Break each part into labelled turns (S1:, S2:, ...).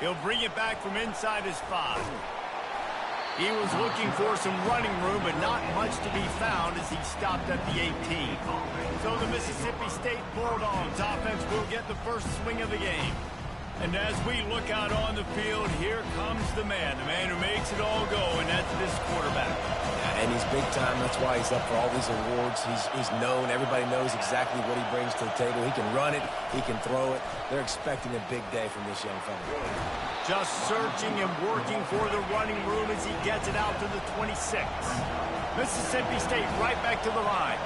S1: He'll bring it back from inside his 5. He was looking for some running room, but not much to be found as he stopped at the 18. So the Mississippi State Bulldogs offense will get the first swing of the game. And as we look out on the field, here comes the man who makes it all go, and that's this quarterback.
S2: And he's big time. That's why he's up for all these awards. He's known. Everybody knows exactly what he brings to the table. He can run it. He can throw it. They're expecting a big day from this young fella.
S1: Just searching and working for the running room as he gets it out to the 26. Mississippi State right back to the line.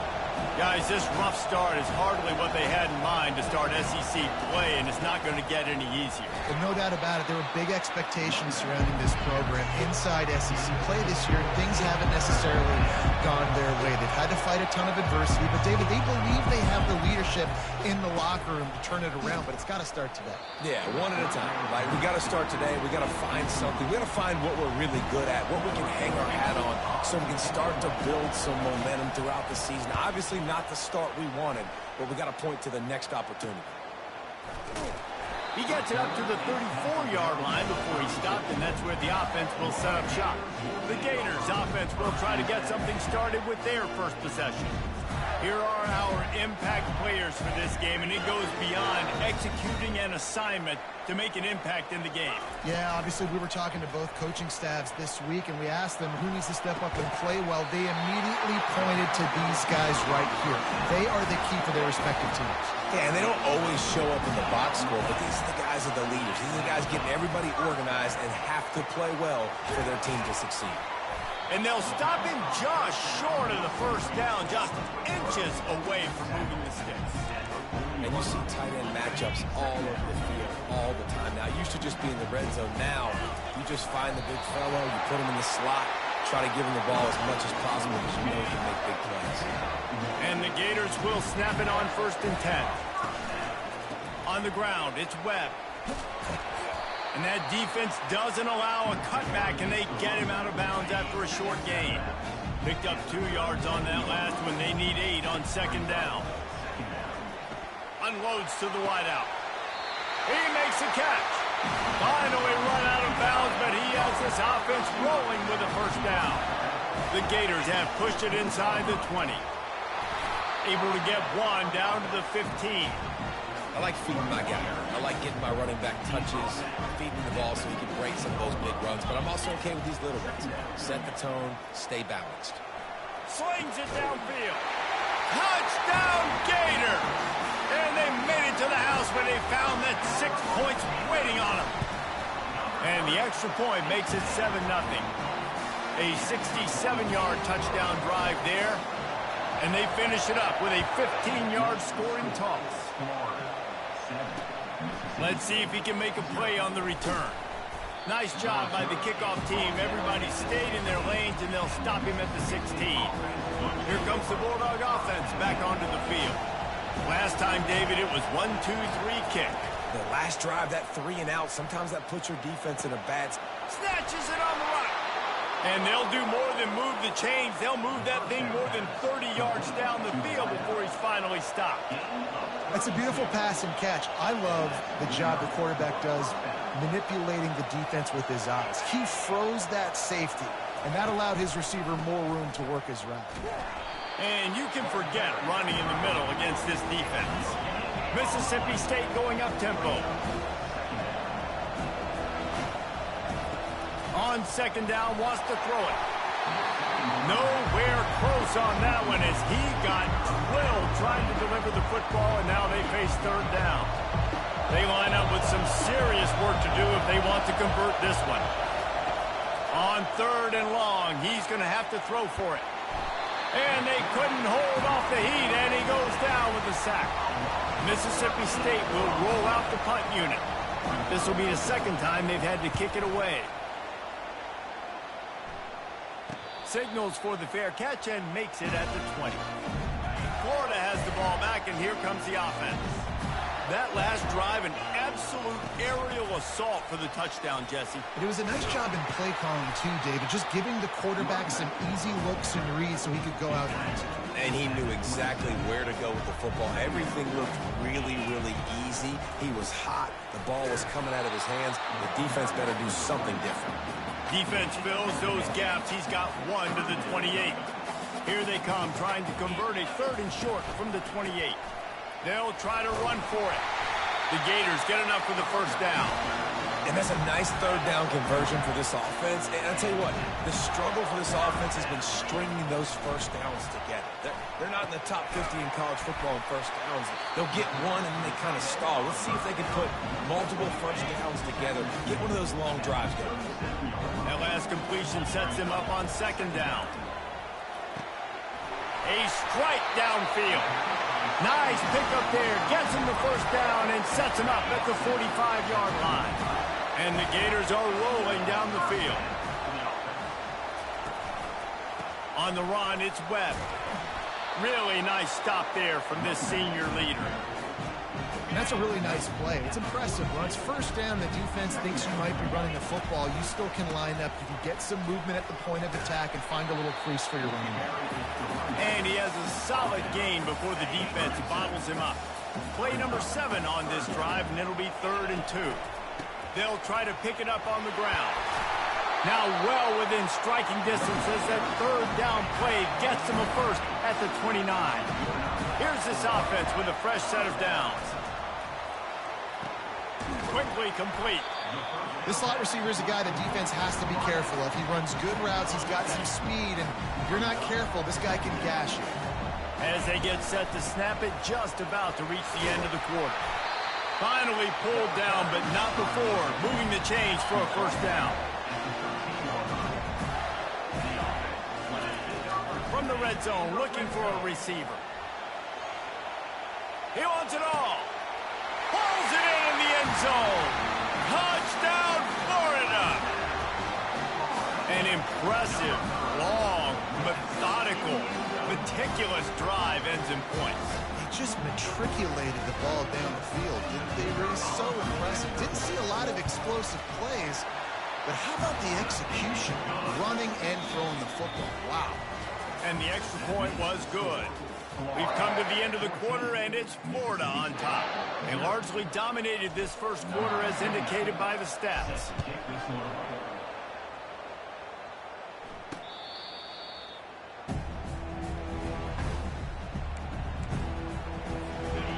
S1: Guys, this rough start is hardly what they had in mind to start SEC play, and it's not going to get any easier.
S3: But no doubt about it, there were big expectations surrounding this program inside SEC play this year, and things haven't necessarily gone their way. They've had to fight a ton of adversity, but David, they believe they have the leadership in the locker room to turn it around, but it's got to start today.
S2: Yeah, one at a time. Like, we got to start today. We got to find something. We got to find what we're really good at, what we can hang our hat on, so we can start to build some momentum throughout the season. Obviously, not the start we wanted, but we got to point to the next opportunity.
S1: He gets it up to the 34-yard line before he stopped, and that's where the offense will set up shop. The Gators offense will try to get something started with their first possession. Here are our impact players for this game, and it goes beyond executing an assignment to make an impact in the game.
S3: Yeah, obviously we were talking to both coaching staffs this week, and we asked them who needs to step up and play well. They immediately pointed to these guys right here. They are the key for their respective teams.
S2: Yeah, and they don't always show up in the box score, but these are the guys that are the leaders. These are the guys getting everybody organized and have to play well for their team to succeed.
S1: And they'll stop him just short of the first down, just inches away from moving the sticks.
S2: And you see tight end matchups all over the field all the time. Now, it used to just be in the red zone. Now, you just find the big fellow, you put him in the slot, try to give him the ball as much as possible because you know he can make big plays.
S1: And the Gators will snap it on 1st and 10. On the ground, it's Webb. And that defense doesn't allow a cutback, and they get him out of bounds after a short gain. Picked up 2 yards on that last one. They need 8 on 2nd down. Unloads to the wideout. He makes a catch. Finally run out of bounds, but he has this offense rolling with a first down. The Gators have pushed it inside the 20. Able to get 1 down to the 15.
S2: I like feeding my guy. I like getting my running back touches, feeding the ball so he can break some of those big runs. But I'm also okay with these little ones. Set the tone, stay balanced.
S1: Slings it downfield. Touchdown, Gator! And they made it to the house when they found that 6 points waiting on them. And the extra point makes it 7-0. A 67-yard touchdown drive there. And they finish it up with a 15-yard scoring toss. Let's see if he can make a play on the return. Nice job by the kickoff team. Everybody stayed in their lanes, and they'll stop him at the 16. Here comes the Bulldog offense back onto the field. Last time, David, it was 1-2-3 kick.
S2: The last drive, that 3 and out, sometimes that puts your defense in a bad spot.
S1: Snatches it on the right. And they'll do more than move the chains. They'll move that thing more than 30 yards down the field before he's finally stopped.
S3: That's a beautiful pass and catch. I love the job the quarterback does manipulating the defense with his eyes. He froze that safety, and that allowed his receiver more room to work his route.
S1: And you can forget running in the middle against this defense. Mississippi State going up-tempo. On 2nd down, wants to throw it. Nowhere close on that one as he got drilled trying to deliver the football, and now they face 3rd down. They line up with some serious work to do if they want to convert this one. On 3rd and long, he's going to have to throw for it. And they couldn't hold off the heat, and he goes down with a sack. Mississippi State will roll out the punt unit. This will be the 2nd time they've had to kick it away. Signals for the fair catch and makes it at the 20. Florida has the ball back, and here comes the offense. That last drive, an absolute aerial assault for the touchdown, Jesse.
S3: But it was a nice job in play calling too, David, just giving the quarterback some easy looks and reads so he could go out and execute.
S2: And he knew exactly where to go with the football. Everything looked really, really easy. He was hot. The ball was coming out of his hands. The defense better do something different.
S1: Defense fills those gaps. He's got 1 to the 28. Here they come, trying to convert a 3rd and short from the 28. They'll try to run for it. The Gators get enough for the first down.
S2: And that's a nice 3rd down conversion for this offense. And I'll tell you what, the struggle for this offense has been stringing those first downs together. They're not in the top 50 in college football in first downs. They'll get one and then they kind of stall. Let's see if they can put multiple first downs together. Get one of those long drives going.
S1: That last completion sets him up on 2nd down. A strike downfield. Nice pickup there. Gets him the first down and sets him up at the 45-yard line. And the Gators are rolling down the field. On the run, it's Webb. Really nice stop there from this senior leader.
S3: And that's a really nice play. It's impressive. When it's first down, the defense thinks you might be running the football. You still can line up. You can get some movement at the point of attack and find a little crease for your running back.
S1: And he has a solid gain before the defense bottles him up. Play number 7 on this drive, and it'll be 3rd and 2. They'll try to pick it up on the ground. Now well within striking distance as that 3rd down play gets him a first at the 29. Here's this offense with a fresh set of downs. Quickly complete.
S3: This slot receiver is a guy the defense has to be careful of. He runs good routes. He's got some speed, and if you're not careful, this guy can gash you.
S1: As they get set to snap it, just about to reach the end of the quarter. Finally pulled down, but not before moving the chains for a first down. From the red zone, looking for a receiver. He wants it all. Pulls it in the end zone. Touchdown, Florida. An impressive, long, methodical, meticulous drive ends in points.
S3: They just matriculated the ball down the field, didn't they? Really so impressive. Didn't see a lot of explosive plays, but how about the execution? Running and throwing the football. Wow.
S1: And the extra point was good. We've come to the end of the quarter, and it's Florida on top. They largely dominated this first quarter as indicated by the stats.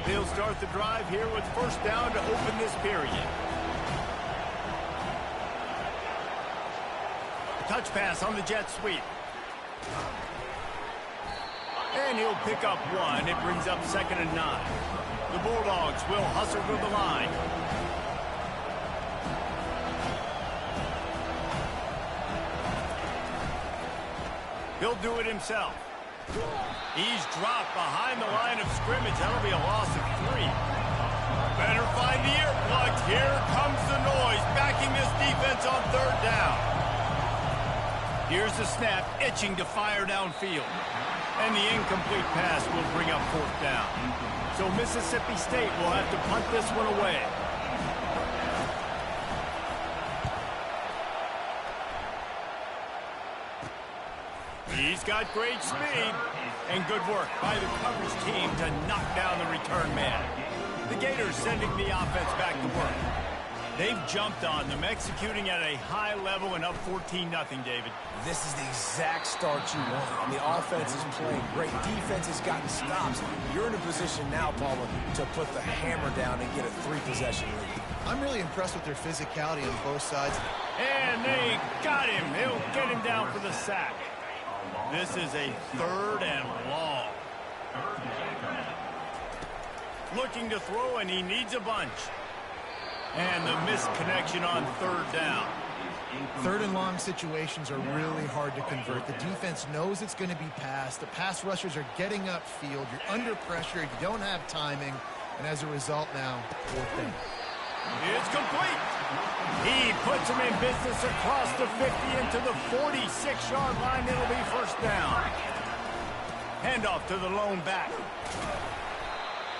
S1: They'll start the drive here with first down to open this period. Touch pass on the jet sweep. And he'll pick up 1. It brings up 2nd and 9. The Bulldogs will hustle to the line. He'll do it himself. He's dropped behind the line of scrimmage. That'll be a loss of 3. Better find the earplugs. Here comes the noise, backing this defense on 3rd down. Here's the snap, itching to fire downfield. And the incomplete pass will bring up 4th down. So Mississippi State will have to punt this one away. He's got great speed. And good work by the coverage team to knock down the return man. The Gators sending the offense back to work. They've jumped on them, executing at a high level and up 14-0, David.
S2: This is the exact start you want. And the offense is playing great. Defense has gotten stops. You're in a position now, Palmer, to put the hammer down and get a 3-possession lead.
S3: I'm really impressed with their physicality on both sides.
S1: And they got him. He'll get him down for the sack. This is a 3rd and long. Looking to throw, and he needs a bunch. And the missed connection on 3rd down.
S3: 3rd and long situations are really hard to convert. The defense knows it's going to be passed. The pass rushers are getting upfield. You're under pressure. You don't have timing. And as a result now, 4th down.
S1: It's complete. He puts him in business across the 50 into the 46-yard line. It'll be first down. Handoff to the lone back.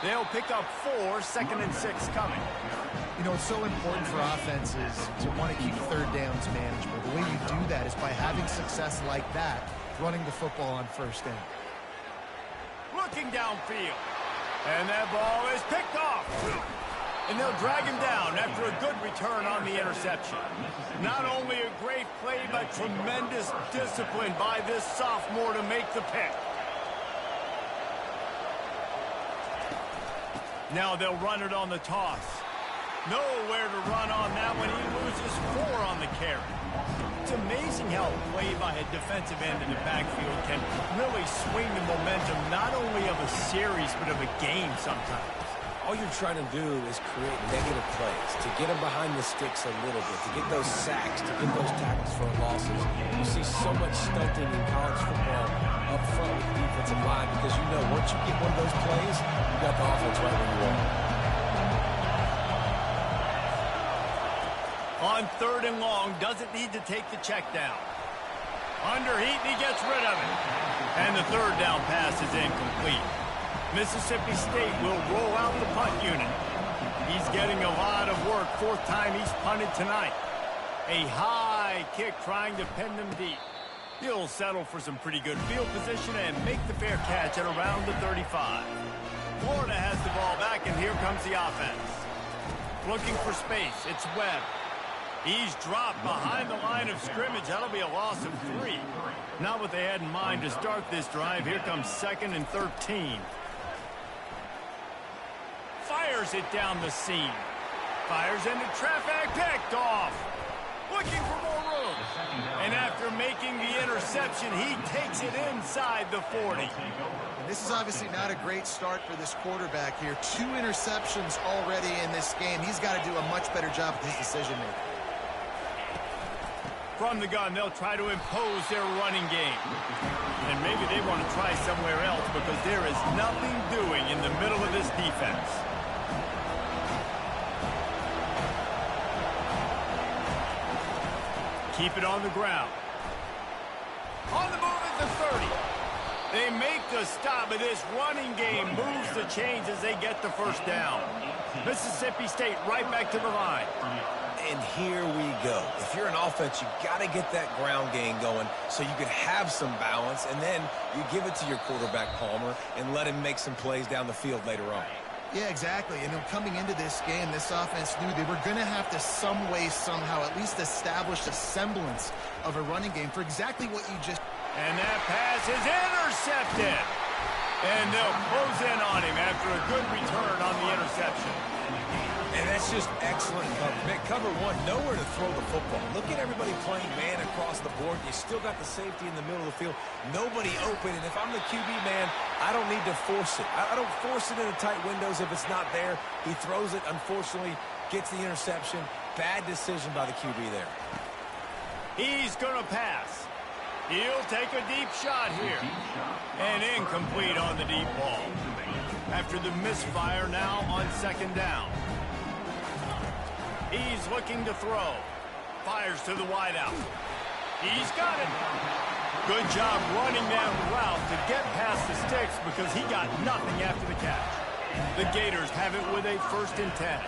S1: They'll pick up 4, 2nd and 6 coming.
S3: You know, it's so important for offenses to want to keep third downs manageable. The way you do that is by having success like that, running the football on first down.
S1: Looking downfield. And that ball is picked off. And they'll drag him down after a good return on the interception. Not only a great play, but tremendous discipline by this sophomore to make the pick. Now they'll run it on the toss. Nowhere to run on that one. He loses 4 on the carry. It's amazing how a play by a defensive end in the backfield can really swing the momentum not only of a series but of a game sometimes.
S2: All you're trying to do is create negative plays, to get them behind the sticks a little bit, to get those sacks, to get those tackles for losses. You see so much stunting in college football up front with the defensive line because you know once you get one of those plays, you got the offense right where you want.
S1: On 3rd and long, doesn't need to take the check down. Under heat, and he gets rid of it. And the 3rd down pass is incomplete. Mississippi State will roll out the punt unit. He's getting a lot of work. 4th time he's punted tonight. A high kick trying to pin them deep. He'll settle for some pretty good field position and make the fair catch at around the 35. Florida has the ball back, and here comes the offense. Looking for space. It's Webb. He's dropped behind the line of scrimmage. That'll be a loss of 3. Not what they had in mind to start this drive. Here comes 2nd and 13. Fires it down the seam. Fires into traffic. Picked off. Looking for more room. And after making the interception, he takes it inside the 40.
S3: And this is obviously not a great start for this quarterback here. 2 interceptions already in this game. He's got to do a much better job with his decision-making.
S1: From the gun, they'll try to impose their running game. And maybe they want to try somewhere else because there is nothing doing in the middle of this defense. Keep it on the ground. On the move at the 30. They make the stop, but this running game moves the chains as they get the 1st down. Mississippi State right back to the line.
S2: And here we go. If you're an offense, you got to get that ground game going so you can have some balance, and then you give it to your quarterback, Palmer, and let him make some plays down the field later on.
S3: Yeah, exactly. And coming into this game, this offense knew they were going to have to some way, somehow, at least establish a semblance of a running game for exactly what you just...
S1: And that pass is intercepted. And they'll close in on him after a good return on the interception.
S2: And that's just excellent coverage. Cover 1, nowhere to throw the football. Look at everybody playing man across the board. You still got the safety in the middle of the field. Nobody open. And if I'm the QB man, I don't need to force it. I don't force it into tight windows if it's not there. He throws it, unfortunately, gets the interception. Bad decision by the QB there.
S1: He's going to pass. He'll take a deep shot here. And incomplete on the deep ball. After the misfire now on 2nd down. He's looking to throw. Fires to the wideout. He's got it. Good job running that route to get past the sticks because he got nothing after the catch. The Gators have it with a 1st and 10.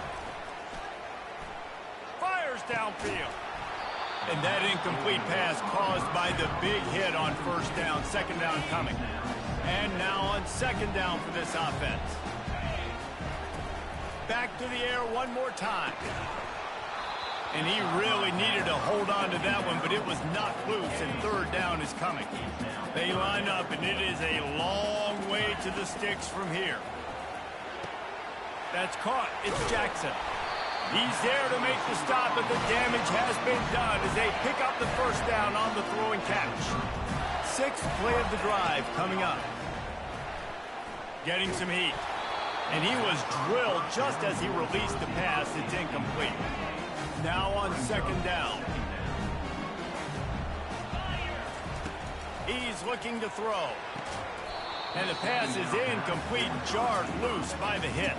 S1: Fires downfield. And that incomplete pass caused by the big hit on 1st down. 2nd down coming. And now on 2nd down for this offense. Back to the air one more time. And he really needed to hold on to that one, but it was knocked loose, and 3rd down is coming. They line up, and it is a long way to the sticks from here. That's caught. It's Jackson. He's there to make the stop, but the damage has been done as they pick up the 1st down on the throw and catch. 6th play of the drive coming up. Getting some heat. And he was drilled just as he released the pass. It's incomplete. Now on 2nd down. He's looking to throw. And the pass is incomplete, jarred loose by the hit.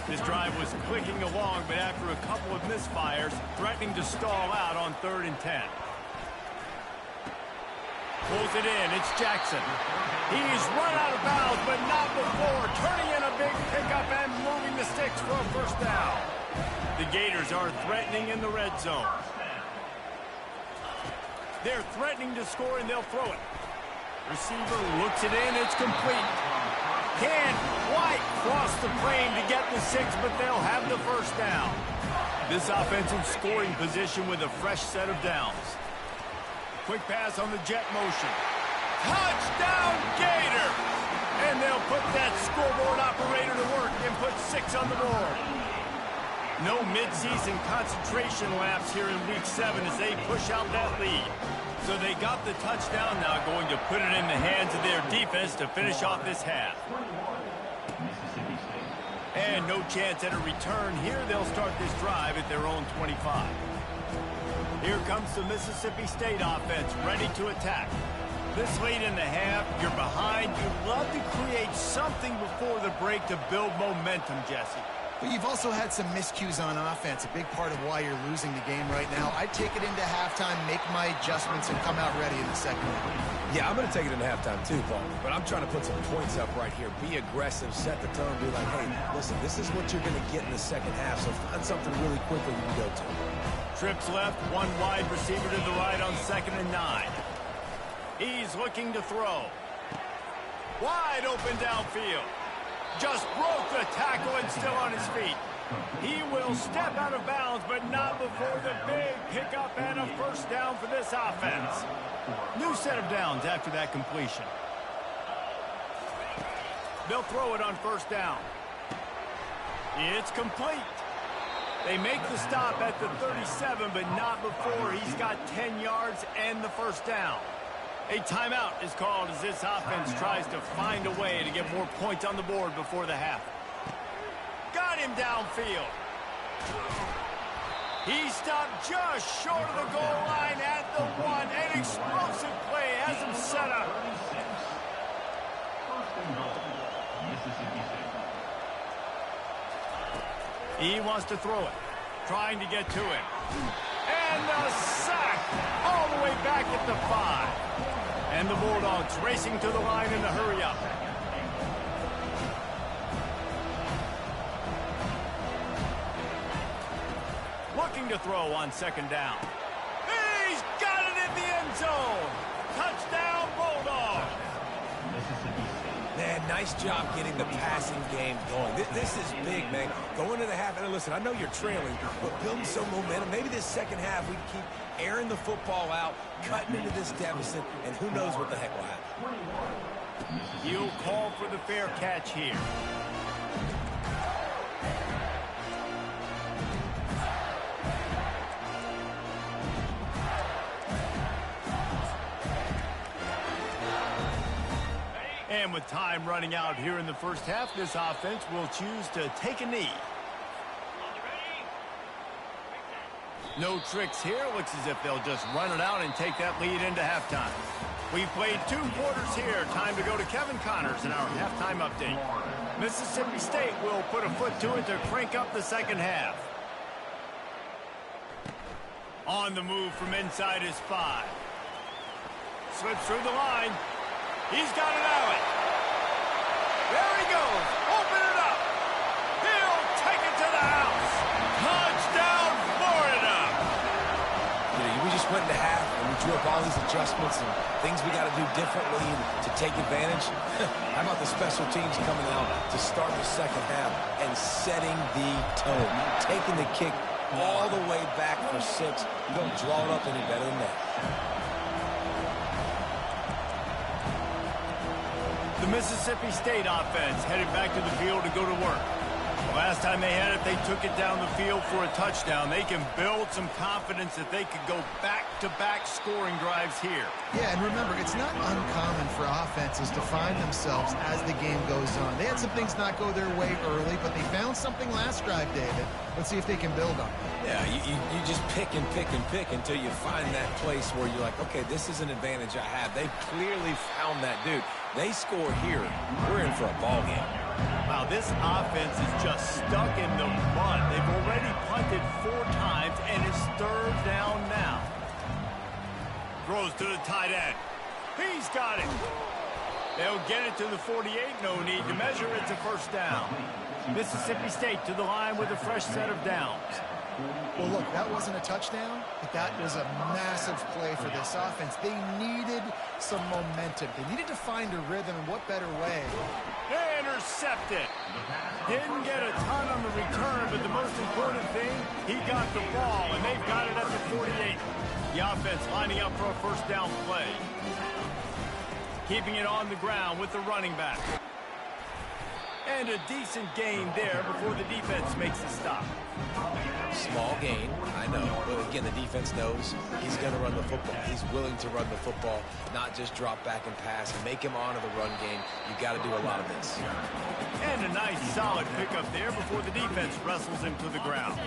S1: This drive was clicking along, but after a couple of misfires, threatening to stall out on 3rd and 10. Pulls it in. It's Jackson. He's run out of bounds, but not before turning in a down. The Gators are threatening in the red zone. They're threatening to score, and they'll throw it. Receiver looks it in. It's complete. Can't quite cross the plane to get the 6, but they'll have the first down. This offense in scoring position with a fresh set of downs. Quick pass on the jet motion. Touchdown, Gators! And they'll put that scoreboard operator to work and put 6 on the board. No midseason concentration lapse here in Week 7 as they push out that lead. So they got the touchdown, now going to put it in the hands of their defense to finish off this half. And no chance at a return here. They'll start this drive at their own 25. Here comes the Mississippi State offense, ready to attack. This late in the half, you're behind. You'd love to create something before the break to build momentum, Jesse.
S3: But you've also had some miscues on offense, a big part of why you're losing the game right now. I'd take it into halftime, make my adjustments, and come out ready in the second half.
S2: Yeah, I'm going to take it into halftime too, Paul. But I'm trying to put some points up right here. Be aggressive, set the tone, be like, hey, listen, this is what you're going to get in the second half, so find something really quickly you can go to.
S1: Trips left, one wide receiver to the right on 2nd and 9. He's looking to throw. Wide open downfield. Just broke the tackle and still on his feet. He will step out of bounds, but not before the big pickup and a first down for this offense. New set of downs after that completion. They'll throw it on first down. It's complete. They make the stop at the 37, but not before he's got 10 yards and the first down. A timeout is called as this offense tries to find a way to get more points on the board before the half. Got him downfield. He stopped just short of the goal line at the 1. An explosive play has him set up. He wants to throw it, trying to get to it. And a sack all the way back at the 5. And the Bulldogs racing to the line in the hurry-up. Looking to throw on 2nd down. He's got it in the end zone. Touchdown, Bulldogs.
S2: Man, nice job getting the passing game going. This is big, man. Going to the half, and listen, I know you're trailing, but building some momentum. Maybe this second half we keep airing the football out, cutting into this deficit, and who knows what the heck will happen.
S1: He'll call for the fair catch here. And with time running out here in the first half, this offense will choose to take a knee. No tricks here. Looks as if they'll just run it out and take that lead into halftime. We've played 2 quarters here. Time to go to Kevin Connors in our halftime update. Mississippi State will put a foot to it to crank up the second half. On the move from inside his 5. Slips through the line. He's got it out. There he goes. Open it up. He'll take it to the house. Touchdown, Florida.
S2: You know, we just went into half and we drew up all these adjustments and things we got to do differently to take advantage. How about the special teams coming out to start the second half and setting the tone, taking the kick all the way back for 6. You don't draw it up any better than that.
S1: The Mississippi State offense headed back to the field to go to work. The last time they had it, they took it down the field for a touchdown. They can build some confidence that they could go back-to-back scoring drives here.
S3: Yeah, and remember, it's not uncommon for offenses to find themselves as the game goes on. They had some things not go their way early, but they found something last drive, David. Let's see if they can build on it.
S2: Yeah, you just pick and pick and pick until you find that place where you're like, okay, this is an advantage I have. They clearly found that dude. They score here. We're in for a ball game.
S1: Wow, this offense is just stuck in the mud. They've already punted 4 times, and it's 3rd down now. Throws to the tight end. He's got it. They'll get it to the 48. No need to measure. It's a first down. Mississippi State to the line with a fresh set of downs.
S3: Well, look, that wasn't a touchdown, but that was a massive play for this offense. They needed some momentum. They needed to find a rhythm, and what better way?
S1: Intercepted. Didn't get a ton on the return, but the most important thing, he got the ball, and they've got it at the 48. The offense lining up for a first down play. Keeping it on the ground with the running back. And a decent gain there before the defense makes the stop.
S2: Small gain, I know, but again, the defense knows he's going to run the football. He's willing to run the football, not just drop back and pass and make him honor the run game. You got to do a lot of this.
S1: And a nice solid pickup there before the defense wrestles him to the ground.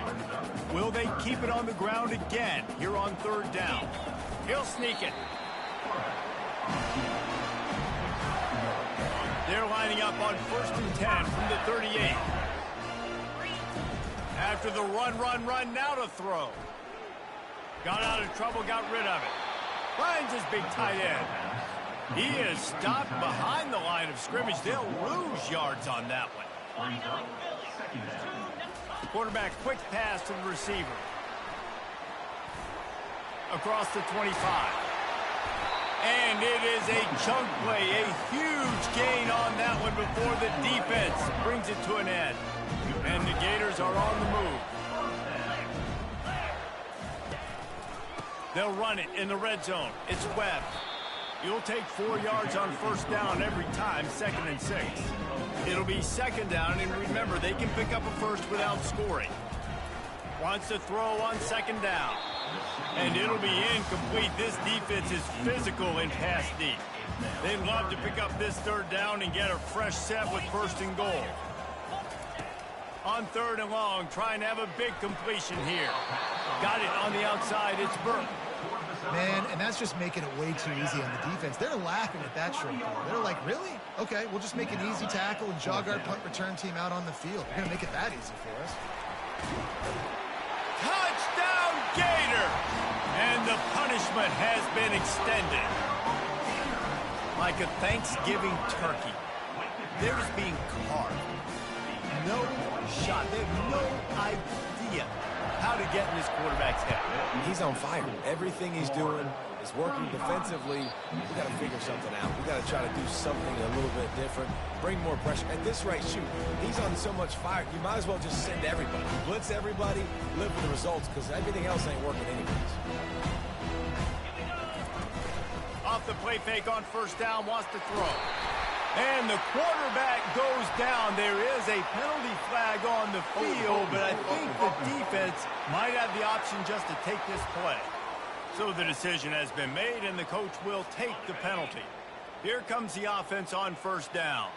S1: Will they keep it on the ground again here on third down? He'll sneak it. They're lining up on 1st and 10 from the 38. After the run, now to throw. Got out of trouble, got rid of it. Finds his big tight end. He is stopped behind the line of scrimmage. They'll lose yards on that one. Quarterback quick pass to the receiver. Across the 25. And it is a chunk play, a huge gain on that one before the defense brings it to an end. And the Gators are on the move. They'll run it in the red zone. It's Webb. You'll take 4 yards on first down every time, 2nd and 6. It'll be 2nd down, and remember, they can pick up a first without scoring. Wants to throw on 2nd down. And it'll be incomplete. This defense is physical in pass deep. They'd love to pick up this 3rd down and get a fresh set with 1st and goal. On 3rd and long, trying to have a big completion here. Got it on the outside. It's Burke.
S3: Man, and that's just making it way too easy on the defense. They're laughing at that short ball. They're like, really? Okay, we'll just make an easy tackle and jog our punt return team out on the field. We're going to make it that easy for us.
S1: Touchdown, Gator! And the punishment has been extended. Like a Thanksgiving turkey. They're just being carved. No shot. They have no idea how to get in this quarterback's head.
S2: He's on fire. Everything he's doing is working defensively. We got to figure something out. We got to try to do something a little bit different. Bring more pressure. At this rate, shoot, he's on so much fire. You might as well just send everybody. Blitz everybody, live with the results, because everything else ain't working anyways.
S1: Off the play fake on first down, wants to throw. And the quarterback goes down. There is a penalty flag on the field, but I think the defense might have the option just to take this play. So the decision has been made, and the coach will take the penalty. Here comes the offense on first down.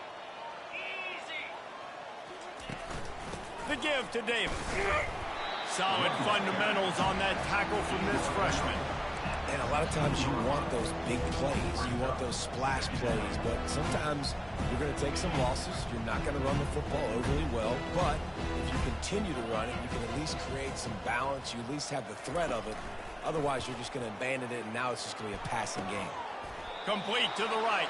S1: The give to Davis. Solid fundamentals on that tackle from this freshman.
S2: And a lot of times you want those big plays. You want those splash plays. But sometimes you're going to take some losses. You're not going to run the football overly well. But if you continue to run it, you can at least create some balance. You at least have the threat of it. Otherwise, you're just going to abandon it, and now it's just going to be a passing game.
S1: Complete to the right.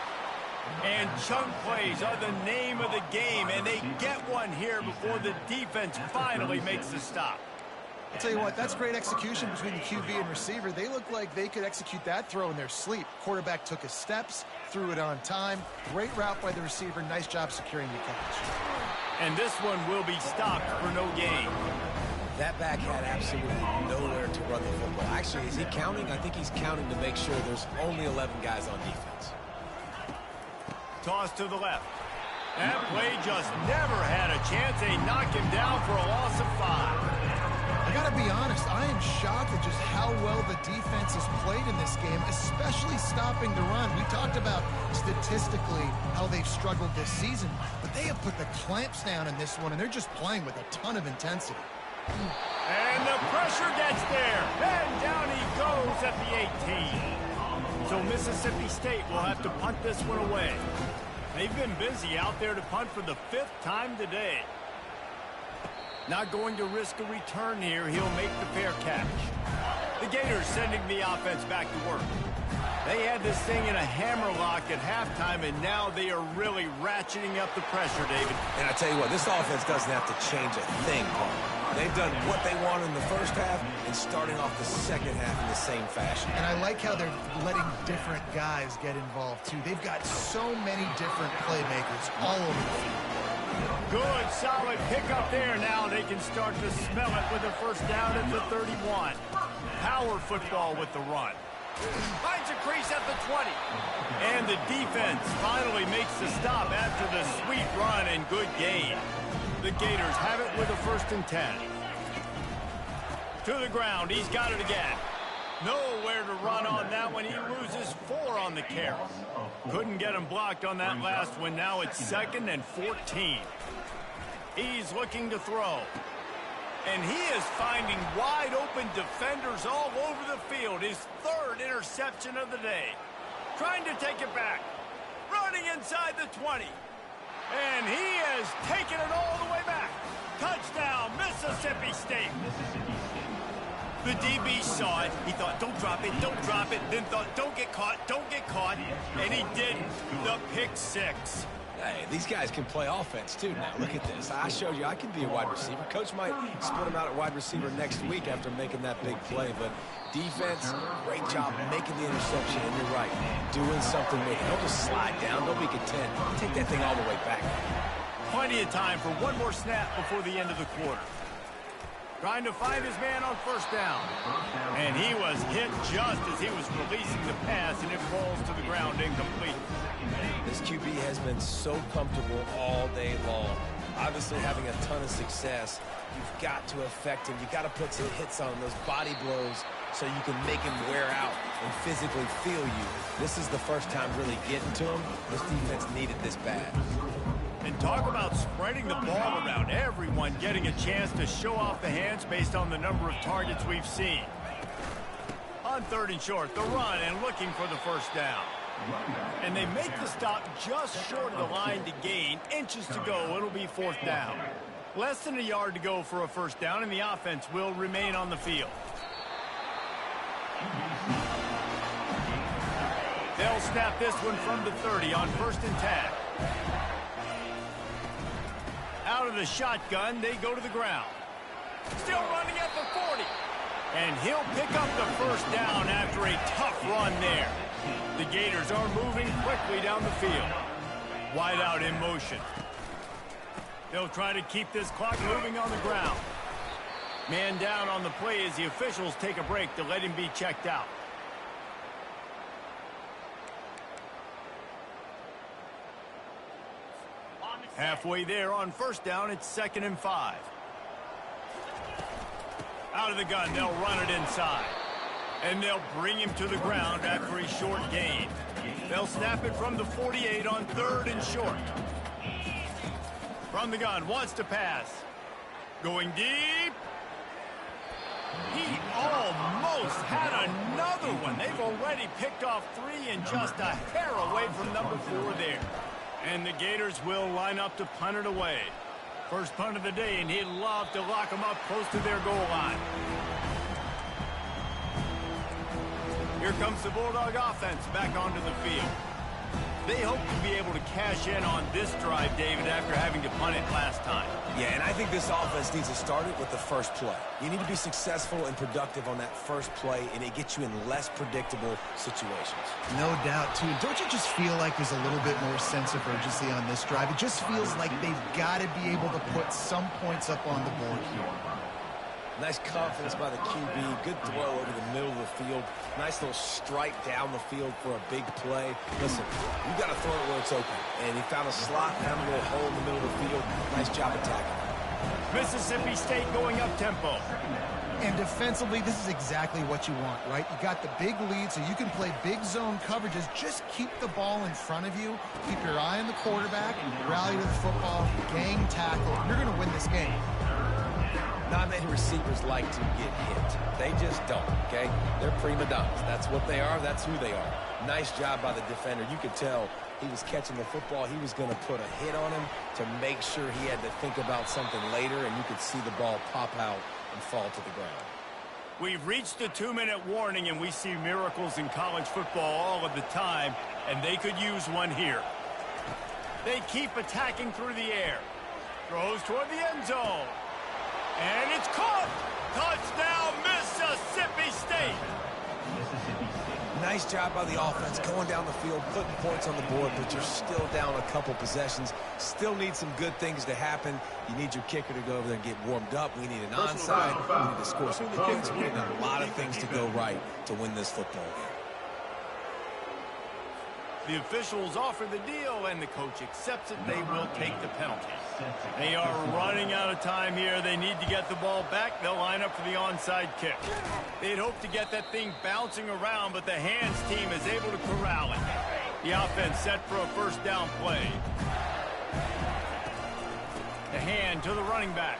S1: And chunk plays are the name of the game. And they get one here before the defense finally makes the stop.
S3: I'll tell you what, that's great execution between the QB and receiver. They look like they could execute that throw in their sleep. Quarterback took his steps, threw it on time. Great route by the receiver. Nice job securing the catch.
S1: And this one will be stopped for no gain.
S2: That back had absolutely nowhere to run the football. Actually, is he counting? I think he's counting to make sure there's only 11 guys on defense.
S1: Toss to the left. That play just never had a chance. They knock him down for a loss of 5.
S3: I gotta be honest, I am shocked at just how well the defense has played in this game, especially stopping the run. We talked about statistically how they've struggled this season, but they have put the clamps down in this one, and they're just playing with a ton of intensity.
S1: And the pressure gets there, and down he goes at the 18. So Mississippi State will have to punt this one away. They've been busy out there to punt for the 5th time today. Not going to risk a return here. He'll make the fair catch. The Gators sending the offense back to work. They had this thing in a hammerlock at halftime, and now they are really ratcheting up the pressure, David.
S2: And I tell you what, this offense doesn't have to change a thing, Paul. They've done what they wanted in the first half and starting off the second half in the same fashion.
S3: And I like how they're letting different guys get involved, too. They've got so many different playmakers all over the field.
S1: Good, solid pickup there. Now they can start to smell it with a first down at the 31. Power football with the run. Finds a crease at the 20. And the defense finally makes the stop after the sweet run and good gain. The Gators have it with a 1st and 10. To the ground, he's got it again. Nowhere to run on that one. He loses 4 on the carry. Couldn't get him blocked on that last one. Now it's 2nd and 14. He's looking to throw. And he is finding wide open defenders all over the field. His 3rd interception of the day. Trying to take it back. Running inside the 20. And he has taken it all the way back. Touchdown, Mississippi State. The DB saw it. He thought, don't drop it, don't drop it. Then thought, don't get caught, don't get caught. And he didn't. The pick 6.
S2: Hey, these guys can play offense, too. Now, look at this. I showed you I can be a wide receiver. Coach might split him out at wide receiver next week after making that big play. But defense, great job making the interception. And you're right, doing something with it. Don't just slide down. Don't be content. Take that thing all the way back.
S1: Plenty of time for one more snap before the end of the quarter. Trying to find his man on 1st down. And he was hit just as he was releasing the pass, and it falls to the ground incomplete.
S2: This QB has been so comfortable all day long. Obviously having a ton of success. You've got to affect him. You've got to put some hits on him, those body blows, so you can make him wear out and physically feel you. This is the first time really getting to him. This defense needed this bad.
S1: And talk about spreading the ball around. Everyone getting a chance to show off the hands based on the number of targets we've seen. On 3rd and short, the run and looking for the 1st down. And they make the stop just short of the line to gain. Inches to go. It'll be 4th down. Less than a yard to go for a 1st down, and the offense will remain on the field. They'll snap this one from the 30 on 1st and 10. Out of the shotgun, they go to the ground. Still running at the 40. And he'll pick up the 1st down after a tough run there. The Gators are moving quickly down the field. Wide out in motion. They'll try to keep this clock moving on the ground. Man down on the play as the officials take a break to let him be checked out. Halfway there on 1st down, it's 2nd and 5. Out of the gun, they'll run it inside. And they'll bring him to the ground after a short gain. They'll snap it from the 48 on 3rd and short. From the gun, wants to pass. Going deep. He almost had another one. They've already picked off 3 and just a hair away from number 4 there. And the Gators will line up to punt it away. First punt of the day, and he'd love to lock them up close to their goal line. Here comes the Bulldog offense back onto the field. They hope to be able to cash in on this drive, David, after having to punt it last time.
S2: Yeah, and I think this offense needs to start it with the first play. You need to be successful and productive on that first play, and it gets you in less predictable situations.
S3: No doubt, too. Don't you just feel like there's a little bit more sense of urgency on this drive? It just feels like they've got to be able to put some points up on the board here.
S2: Nice confidence by the QB. Good throw over the middle of the field. Nice little strike down the field for a big play. Listen, you got to throw it where it's open. And he found a slot, found a little hole in the middle of the field. Nice job attacking.
S1: Mississippi State going up tempo.
S3: And defensively, this is exactly what you want, right? You got the big lead, so you can play big zone coverages. Just keep the ball in front of you. Keep your eye on the quarterback. Rally to the football. Gang tackle. You're going to win this game.
S2: Not many receivers like to get hit. They just don't, okay? They're prima donnas. That's what they are. That's who they are. Nice job by the defender. You could tell he was catching the football. He was going to put a hit on him to make sure he had to think about something later, and you could see the ball pop out and fall to the ground.
S1: We've reached the 2-minute warning, and we see miracles in college football all of the time, and they could use one here. They keep attacking through the air. Throws toward the end zone. And it's caught! Touchdown, Mississippi State!
S2: Nice job by the offense going down the field, putting points on the board, but you're still down a couple possessions. Still need some good things to happen. You need your kicker to go over there and get warmed up. We need an onside. We need to score some points. We need a lot of things to go right to win this football game.
S1: The officials offer the deal, and the coach accepts it. They will take the penalty. They are running out of time here. They need to get the ball back. They'll line up for the onside kick. They'd hope to get that thing bouncing around, but the hands team is able to corral it. The offense set for a first down play. The hand to the running back.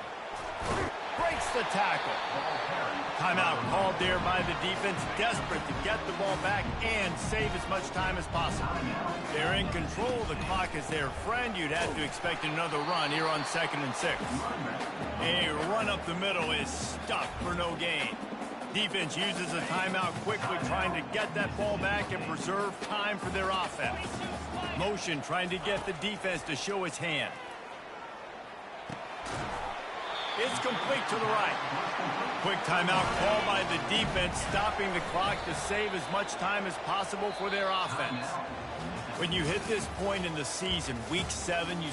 S1: Breaks the tackle. Timeout called there by the defense, desperate to get the ball back and save as much time as possible. They're in control. The clock is their friend. You'd have to expect another run here on 2nd and 6. A run up the middle is stuck for no gain. Defense uses a timeout quickly, trying to get that ball back and preserve time for their offense. Motion trying to get the defense to show its hand. It's complete to the right. Quick timeout called by the defense, stopping the clock to save as much time as possible for their offense. When you hit this point in the season, week 7, you